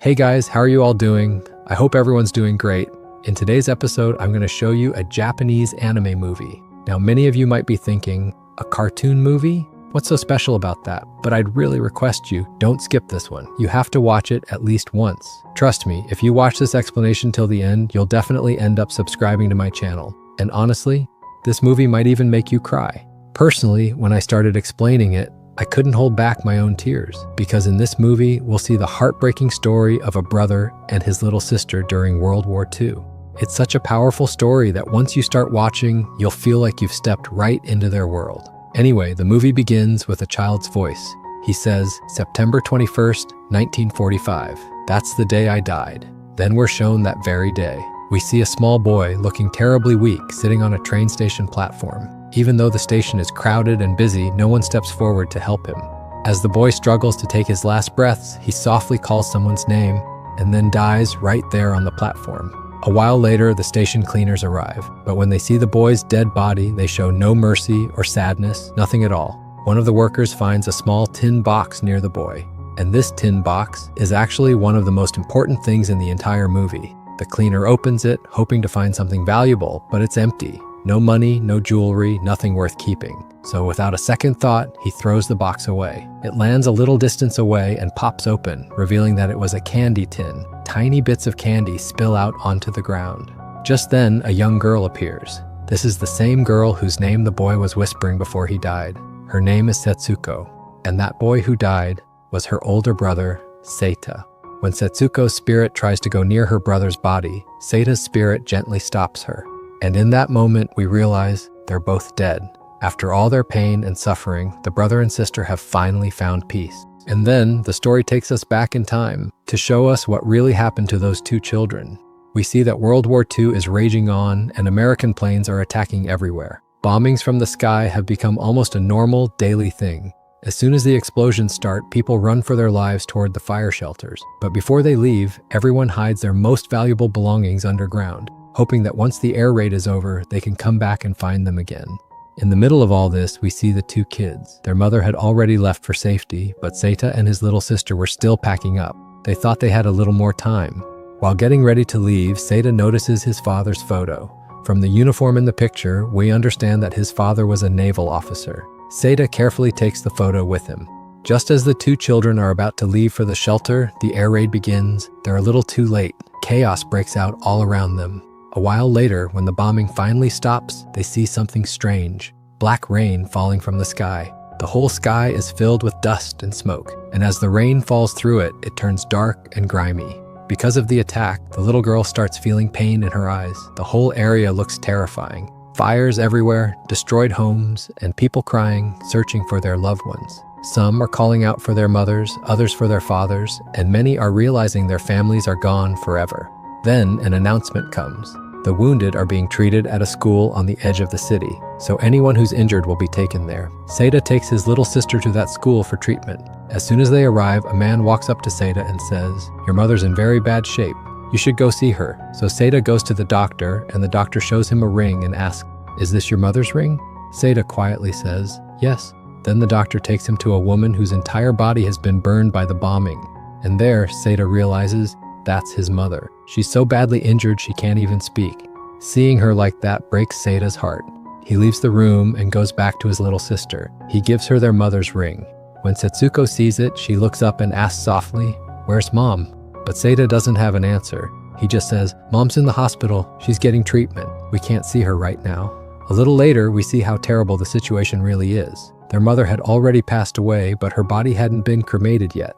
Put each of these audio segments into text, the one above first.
Hey guys, how are you all doing? I hope everyone's doing great. In today's episode, I'm going to show you a Japanese anime movie. Now, many of you might be thinking, a cartoon movie? What's so special about that? But I'd really request you, don't skip this one. You have to watch it at least once. Trust me, if you watch this explanation till the end, you'll definitely end up subscribing to my channel. And honestly, this movie might even make you cry. Personally, when I started explaining it, I couldn't hold back my own tears, because in this movie, we'll see the heartbreaking story of a brother and his little sister during World War II. It's such a powerful story that once you start watching, you'll feel like you've stepped right into their world. Anyway, the movie begins with a child's voice. He says, September 21st, 1945. That's the day I died. Then we're shown that very day. We see a small boy looking terribly weak sitting on a train station platform. Even though the station is crowded and busy, no one steps forward to help him. As the boy struggles to take his last breaths, he softly calls someone's name and then dies right there on the platform. A while later, the station cleaners arrive, but when they see the boy's dead body, they show no mercy or sadness, nothing at all. One of the workers finds a small tin box near the boy, and this tin box is actually one of the most important things in the entire movie. The cleaner opens it, hoping to find something valuable, but it's empty. No money, no jewelry, nothing worth keeping. So without a second thought, he throws the box away. It lands a little distance away and pops open, revealing that it was a candy tin. Tiny bits of candy spill out onto the ground. Just then, a young girl appears. This is the same girl whose name the boy was whispering before he died. Her name is Setsuko, and that boy who died was her older brother, Seita. When Setsuko's spirit tries to go near her brother's body, Seita's spirit gently stops her. And in that moment, we realize they're both dead. After all their pain and suffering, the brother and sister have finally found peace. And then the story takes us back in time to show us what really happened to those two children. We see that World War II is raging on and American planes are attacking everywhere. Bombings from the sky have become almost a normal daily thing. As soon as the explosions start, people run for their lives toward the fire shelters. But before they leave, everyone hides their most valuable belongings underground, hoping that once the air raid is over, they can come back and find them again. In the middle of all this, we see the two kids. Their mother had already left for safety, but Seita and his little sister were still packing up. They thought they had a little more time. While getting ready to leave, Seita notices his father's photo. From the uniform in the picture, we understand that his father was a naval officer. Seita carefully takes the photo with him. Just as the two children are about to leave for the shelter, the air raid begins. They're a little too late. Chaos breaks out all around them. A while later, when the bombing finally stops, they see something strange. Black rain falling from the sky. The whole sky is filled with dust and smoke, and as the rain falls through it, it turns dark and grimy. Because of the attack, the little girl starts feeling pain in her eyes. The whole area looks terrifying. Fires everywhere, destroyed homes, and people crying, searching for their loved ones. Some are calling out for their mothers, others for their fathers, and many are realizing their families are gone forever. Then an announcement comes. The wounded are being treated at a school on the edge of the city, so anyone who's injured will be taken there. Seita takes his little sister to that school for treatment. As soon as they arrive, a man walks up to Seita and says, "Your mother's in very bad shape. You should go see her." So Seita goes to the doctor, and the doctor shows him a ring and asks, "Is this your mother's ring?" Seita quietly says, "Yes." Then the doctor takes him to a woman whose entire body has been burned by the bombing. And there, Seita realizes that's his mother. She's so badly injured she can't even speak. Seeing her like that breaks Seita's heart. He leaves the room and goes back to his little sister. He gives her their mother's ring. When Setsuko sees it, she looks up and asks softly, "Where's Mom?" But Seita doesn't have an answer. He just says, "Mom's in the hospital. She's getting treatment. We can't see her right now." A little later, we see how terrible the situation really is. Their mother had already passed away, but her body hadn't been cremated yet.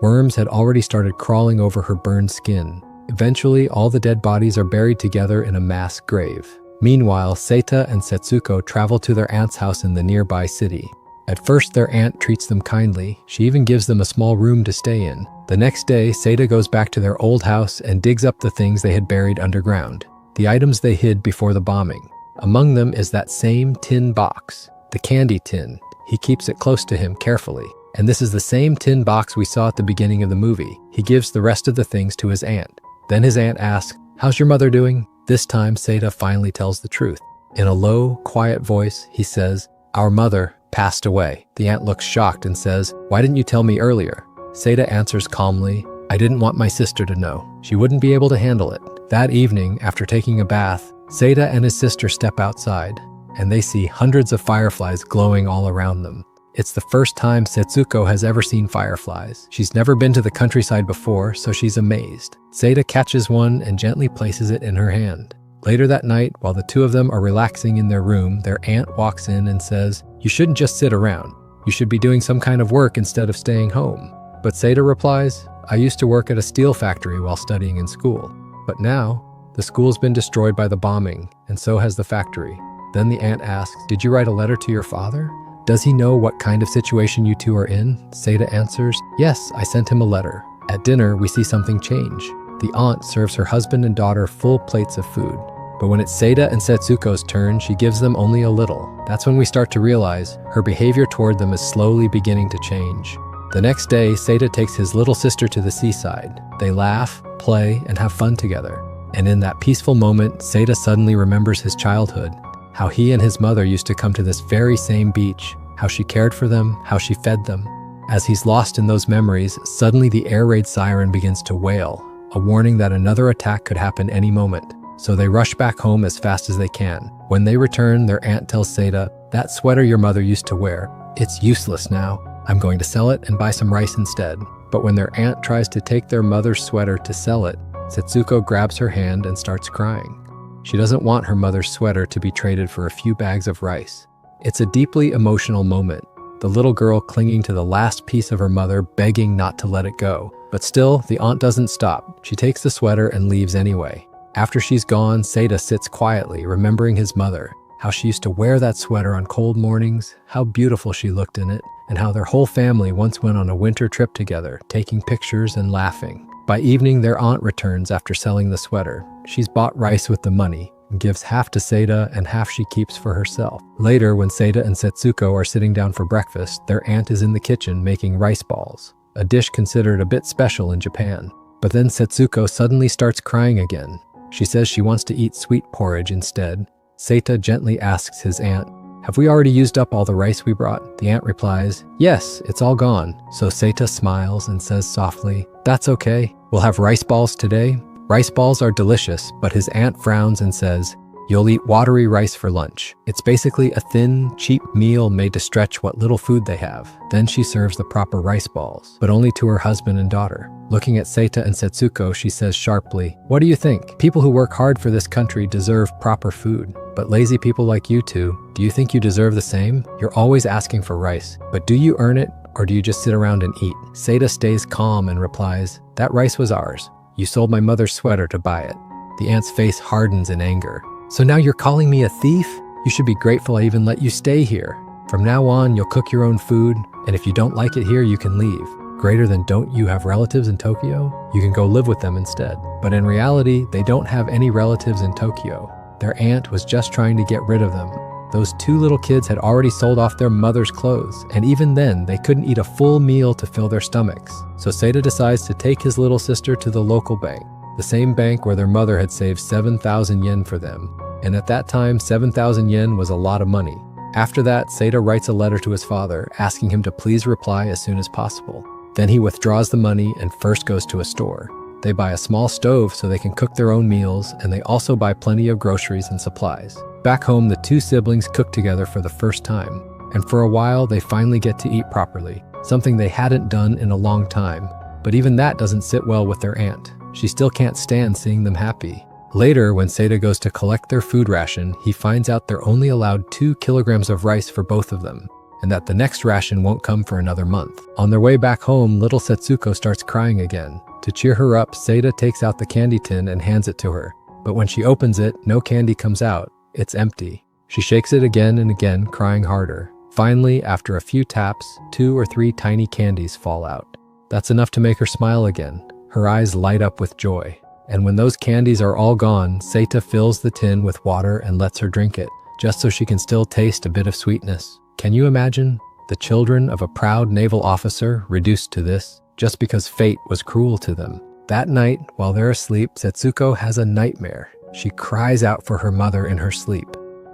Worms had already started crawling over her burned skin. Eventually, all the dead bodies are buried together in a mass grave. Meanwhile, Seita and Setsuko travel to their aunt's house in the nearby city. At first, their aunt treats them kindly. She even gives them a small room to stay in. The next day, Seita goes back to their old house and digs up the things they had buried underground, the items they hid before the bombing. Among them is that same tin box, the candy tin. He keeps it close to him carefully. And this is the same tin box we saw at the beginning of the movie. He gives the rest of the things to his aunt. Then his aunt asks, "How's your mother doing?" This time, Seita finally tells the truth. In a low, quiet voice, he says, "Our mother passed away." The aunt looks shocked and says, "Why didn't you tell me earlier?" Seita answers calmly, I didn't want my sister to know. She wouldn't be able to handle it. That evening, after taking a bath, Seita and his sister step outside, and they see hundreds of fireflies glowing all around them. It's the first time Setsuko has ever seen fireflies. She's never been to the countryside before, so she's amazed. Seita catches one and gently places it in her hand. Later that night, while the two of them are relaxing in their room, their aunt walks in and says, "You shouldn't just sit around. You should be doing some kind of work instead of staying home." But Seita replies, "I used to work at a steel factory while studying in school. But now, the school's been destroyed by the bombing, and so has the factory." Then the aunt asks, "Did you write a letter to your father? Does he know what kind of situation you two are in?" Seita answers, "Yes, I sent him a letter." At dinner, we see something change. The aunt serves her husband and daughter full plates of food. But when it's Seita and Setsuko's turn, she gives them only a little. That's when we start to realize her behavior toward them is slowly beginning to change. The next day, Seita takes his little sister to the seaside. They laugh, play, and have fun together. And in that peaceful moment, Seita suddenly remembers his childhood, how he and his mother used to come to this very same beach, how she cared for them, how she fed them. As he's lost in those memories, suddenly the air raid siren begins to wail, a warning that another attack could happen any moment. So they rush back home as fast as they can. When they return, their aunt tells Seita, "That sweater your mother used to wear, it's useless now. I'm going to sell it and buy some rice instead." But when their aunt tries to take their mother's sweater to sell it, Setsuko grabs her hand and starts crying. She doesn't want her mother's sweater to be traded for a few bags of rice. It's a deeply emotional moment, the little girl clinging to the last piece of her mother, begging not to let it go. But still, the aunt doesn't stop. She takes the sweater and leaves anyway. After she's gone, Seita sits quietly, remembering his mother, how she used to wear that sweater on cold mornings, how beautiful she looked in it, and how their whole family once went on a winter trip together, taking pictures and laughing. By evening, their aunt returns after selling the sweater. She's bought rice with the money and gives half to Seita and half she keeps for herself. Later, when Seita and Setsuko are sitting down for breakfast, their aunt is in the kitchen making rice balls, a dish considered a bit special in Japan. But then Setsuko suddenly starts crying again. She says she wants to eat sweet porridge instead. Seita gently asks his aunt, "Have we already used up all the rice we brought?" The aunt replies, "Yes, it's all gone." So Seita smiles and says softly, "That's okay. We'll have rice balls today." Rice balls are delicious, but his aunt frowns and says, "You'll eat watery rice for lunch." It's basically a thin, cheap meal made to stretch what little food they have. Then she serves the proper rice balls, but only to her husband and daughter. Looking at Seita and Setsuko, she says sharply, "What do you think? People who work hard for this country deserve proper food. But lazy people like you two, do you think you deserve the same? You're always asking for rice. But do you earn it, or do you just sit around and eat?" Seita stays calm and replies, "That rice was ours. You sold my mother's sweater to buy it." The aunt's face hardens in anger. "So now you're calling me a thief? You should be grateful I even let you stay here. From now on, you'll cook your own food, and if you don't like it here, you can leave. Greater than don't you have relatives in Tokyo? You can go live with them instead." But in reality, they don't have any relatives in Tokyo. Their aunt was just trying to get rid of them. Those two little kids had already sold off their mother's clothes, and even then, they couldn't eat a full meal to fill their stomachs. So Seita decides to take his little sister to the local bank, the same bank where their mother had saved 7,000 yen for them. And at that time, 7,000 yen was a lot of money. After that, Seita writes a letter to his father, asking him to please reply as soon as possible. Then he withdraws the money and first goes to a store. They buy a small stove so they can cook their own meals, and they also buy plenty of groceries and supplies. Back home, the two siblings cook together for the first time, and for a while they finally get to eat properly, something they hadn't done in a long time. But even that doesn't sit well with their aunt. She still can't stand seeing them happy. Later, when Seita goes to collect their food ration, he finds out they're only allowed 2 kilograms of rice for both of them, and that the next ration won't come for another month. On their way back home, little Setsuko starts crying again. To cheer her up, Seita takes out the candy tin and hands it to her. But when she opens it, no candy comes out. It's empty. She shakes it again and again, crying harder. Finally, after a few taps, 2 or 3 tiny candies fall out. That's enough to make her smile again. Her eyes light up with joy. And when those candies are all gone, Seita fills the tin with water and lets her drink it, just so she can still taste a bit of sweetness. Can you imagine? The children of a proud naval officer reduced to this, just because fate was cruel to them. That night, while they're asleep, Setsuko has a nightmare. She cries out for her mother in her sleep.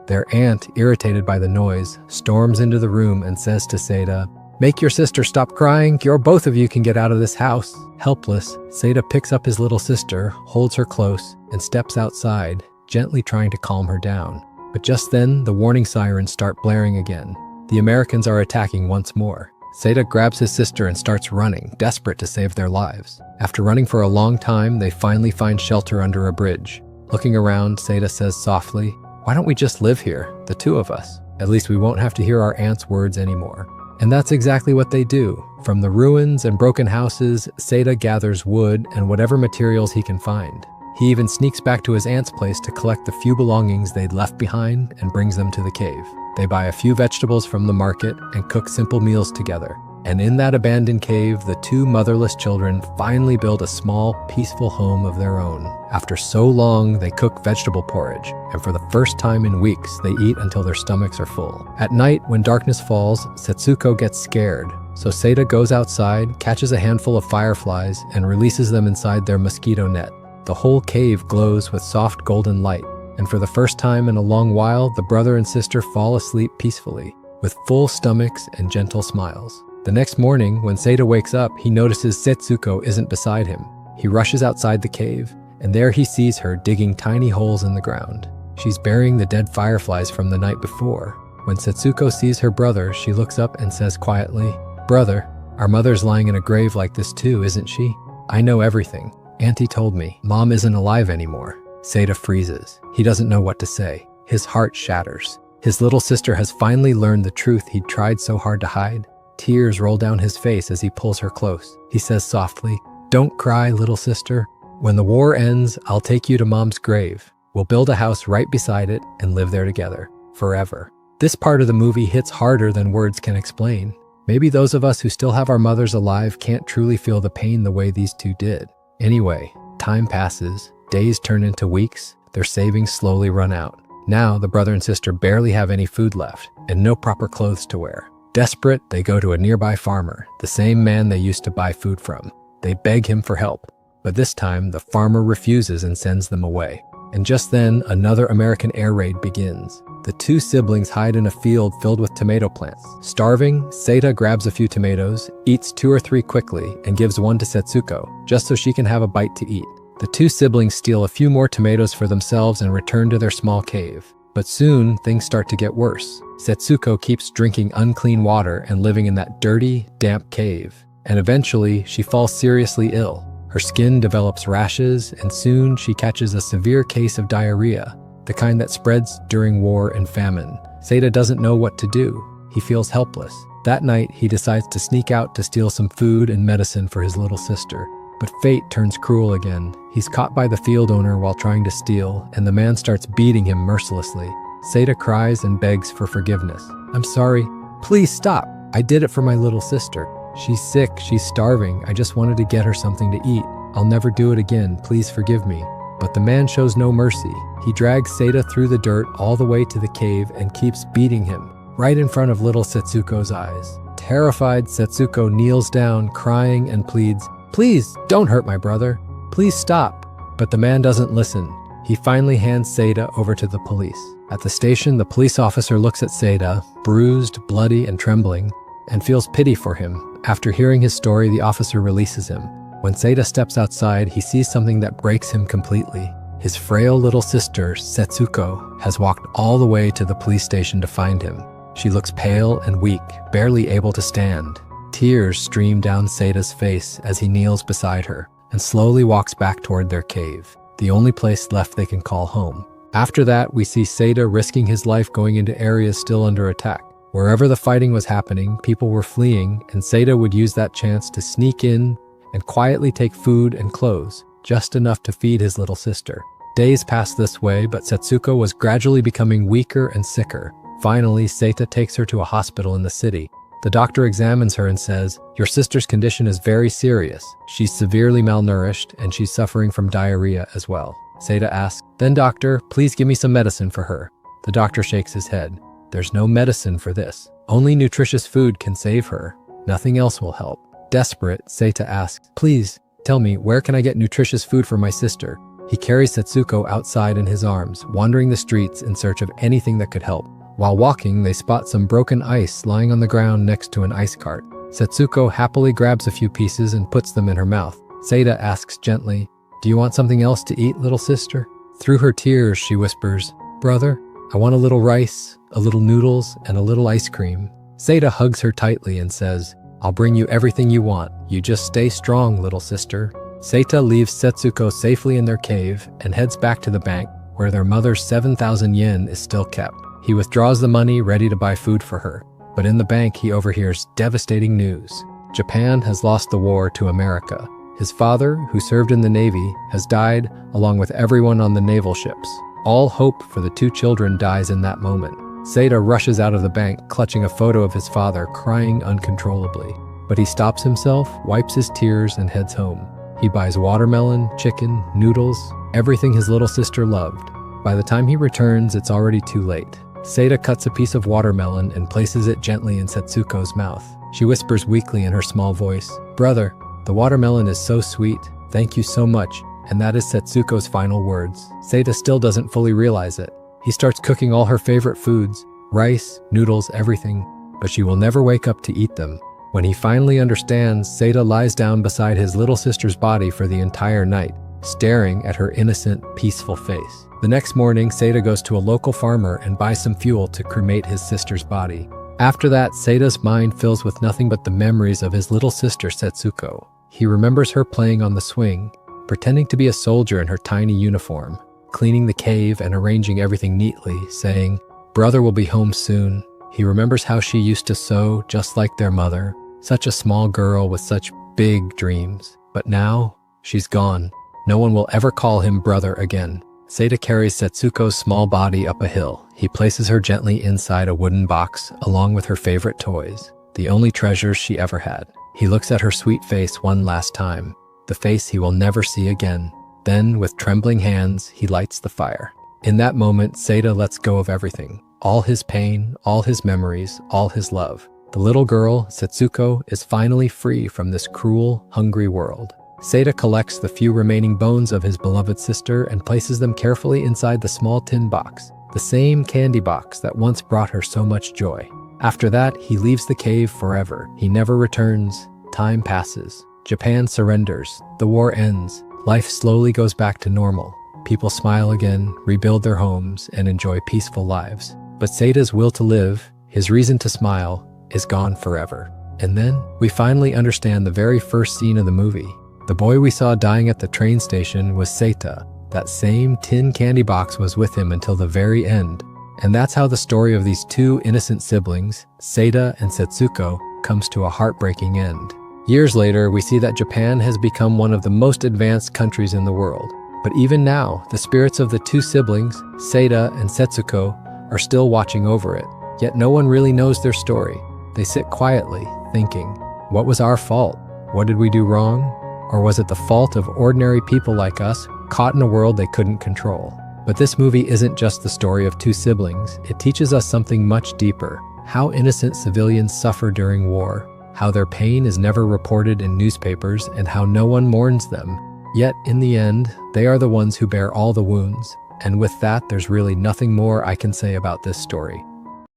Their aunt, irritated by the noise, storms into the room and says to Seita, Make your sister stop crying, or both of you can get out of this house. Helpless, Seita picks up his little sister, holds her close, and steps outside, gently trying to calm her down. But just then, the warning sirens start blaring again. The Americans are attacking once more. Seita grabs his sister and starts running, desperate to save their lives. After running for a long time, they finally find shelter under a bridge. Looking around, Seita says softly, "Why don't we just live here, the two of us? At least we won't have to hear our aunt's words anymore." And that's exactly what they do. From the ruins and broken houses, Seita gathers wood and whatever materials he can find. He even sneaks back to his aunt's place to collect the few belongings they'd left behind and brings them to the cave. They buy a few vegetables from the market and cook simple meals together. And in that abandoned cave, the two motherless children finally build a small, peaceful home of their own. After so long, they cook vegetable porridge, and for the first time in weeks, they eat until their stomachs are full. At night, when darkness falls, Setsuko gets scared, so Seita goes outside, catches a handful of fireflies, and releases them inside their mosquito net. The whole cave glows with soft golden light, and for the first time in a long while, the brother and sister fall asleep peacefully, with full stomachs and gentle smiles. The next morning, when Seita wakes up, he notices Setsuko isn't beside him. He rushes outside the cave, and there he sees her digging tiny holes in the ground. She's burying the dead fireflies from the night before. When Setsuko sees her brother, she looks up and says quietly, "Brother, our mother's lying in a grave like this too, isn't she? I know everything. Auntie told me. Mom isn't alive anymore." Seita freezes. He doesn't know what to say. His heart shatters. His little sister has finally learned the truth he'd tried so hard to hide. Tears roll down his face as he pulls her close. He says softly, "Don't cry, little sister. When the war ends, I'll take you to Mom's grave. We'll build a house right beside it and live there together, forever." This part of the movie hits harder than words can explain. Maybe those of us who still have our mothers alive can't truly feel the pain the way these two did. Anyway, time passes, days turn into weeks, their savings slowly run out. Now, the brother and sister barely have any food left and no proper clothes to wear. Desperate, they go to a nearby farmer, the same man they used to buy food from. They beg him for help, but this time the farmer refuses and sends them away. And just then, another American air raid begins. The two siblings hide in a field filled with tomato plants. Starving, Seita grabs a few tomatoes, eats 2 or 3 quickly, and gives one to Setsuko, just so she can have a bite to eat. The two siblings steal a few more tomatoes for themselves and return to their small cave. But soon, things start to get worse. Setsuko keeps drinking unclean water and living in that dirty, damp cave. And eventually, she falls seriously ill. Her skin develops rashes, and soon she catches a severe case of diarrhea, the kind that spreads during war and famine. Seita doesn't know what to do. He feels helpless. That night, he decides to sneak out to steal some food and medicine for his little sister. But fate turns cruel again. He's caught by the field owner while trying to steal, and the man starts beating him mercilessly. Seita cries and begs for forgiveness. "I'm sorry. Please stop. I did it for my little sister. She's sick, she's starving. I just wanted to get her something to eat. I'll never do it again. Please forgive me." But the man shows no mercy. He drags Seita through the dirt all the way to the cave and keeps beating him, right in front of little Setsuko's eyes. Terrified, Setsuko kneels down, crying, and pleads, "Please, don't hurt my brother. Please stop." But the man doesn't listen. He finally hands Seita over to the police. At the station, the police officer looks at Seita, bruised, bloody, and trembling, and feels pity for him. After hearing his story, the officer releases him. When Seita steps outside, he sees something that breaks him completely. His frail little sister, Setsuko, has walked all the way to the police station to find him. She looks pale and weak, barely able to stand. Tears stream down Seita's face as he kneels beside her and slowly walks back toward their cave, the only place left they can call home. After that, we see Seita risking his life going into areas still under attack. Wherever the fighting was happening, people were fleeing, and Seita would use that chance to sneak in and quietly take food and clothes, just enough to feed his little sister. Days passed this way, but Setsuko was gradually becoming weaker and sicker. Finally, Seita takes her to a hospital in the city. The doctor examines her and says, "Your sister's condition is very serious. She's severely malnourished, and she's suffering from diarrhea as well." Seita asks, "Then doctor, please give me some medicine for her." The doctor shakes his head. "There's no medicine for this. Only nutritious food can save her. Nothing else will help." Desperate, Seita asks, "Please, tell me, where can I get nutritious food for my sister?" He carries Setsuko outside in his arms, wandering the streets in search of anything that could help. While walking, they spot some broken ice lying on the ground next to an ice cart. Setsuko happily grabs a few pieces and puts them in her mouth. Seita asks gently, "Do you want something else to eat, little sister?" Through her tears, she whispers, "Brother, I want a little rice, a little noodles, and a little ice cream." Seita hugs her tightly and says, "I'll bring you everything you want. You just stay strong, little sister." Seita leaves Setsuko safely in their cave and heads back to the bank, where their mother's 7,000 yen is still kept. He withdraws the money, ready to buy food for her. But in the bank, he overhears devastating news. Japan has lost the war to America. His father, who served in the Navy, has died along with everyone on the naval ships. All hope for the two children dies in that moment. Seita rushes out of the bank, clutching a photo of his father, crying uncontrollably. But he stops himself, wipes his tears, and heads home. He buys watermelon, chicken, noodles, everything his little sister loved. By the time he returns, it's already too late. Seita cuts a piece of watermelon and places it gently in Setsuko's mouth. She whispers weakly in her small voice, "Brother, the watermelon is so sweet. Thank you so much." And that is Setsuko's final words. Seita still doesn't fully realize it. He starts cooking all her favorite foods, rice, noodles, everything, but she will never wake up to eat them. When he finally understands, Seita lies down beside his little sister's body for the entire night, staring at her innocent, peaceful face. The next morning, Seita goes to a local farmer and buys some fuel to cremate his sister's body. After that, Seita's mind fills with nothing but the memories of his little sister Setsuko. He remembers her playing on the swing, pretending to be a soldier in her tiny uniform, cleaning the cave and arranging everything neatly, saying, "Brother will be home soon." He remembers how she used to sew just like their mother, such a small girl with such big dreams. But now, she's gone. No one will ever call him brother again. Seita carries Setsuko's small body up a hill. He places her gently inside a wooden box, along with her favorite toys, the only treasures she ever had. He looks at her sweet face one last time, the face he will never see again. Then, with trembling hands, he lights the fire. In that moment, Seita lets go of everything. All his pain, all his memories, all his love. The little girl, Setsuko, is finally free from this cruel, hungry world. Seita collects the few remaining bones of his beloved sister and places them carefully inside the small tin box, the same candy box that once brought her so much joy. After that, he leaves the cave forever. He never returns. Time passes. Japan surrenders. The war ends. Life slowly goes back to normal. People smile again, rebuild their homes, and enjoy peaceful lives. But Seita's will to live, his reason to smile, is gone forever. And then, we finally understand the very first scene of the movie. The boy we saw dying at the train station was Seita. That same tin candy box was with him until the very end. And that's how the story of these two innocent siblings, Seita and Setsuko, comes to a heartbreaking end. Years later, we see that Japan has become one of the most advanced countries in the world. But even now, the spirits of the two siblings, Seita and Setsuko, are still watching over it. Yet no one really knows their story. They sit quietly, thinking, what was our fault? What did we do wrong? Or was it the fault of ordinary people like us, caught in a world they couldn't control? But this movie isn't just the story of two siblings. It teaches us something much deeper. How innocent civilians suffer during war, how their pain is never reported in newspapers, and how no one mourns them. Yet, in the end, they are the ones who bear all the wounds. And with that, there's really nothing more I can say about this story.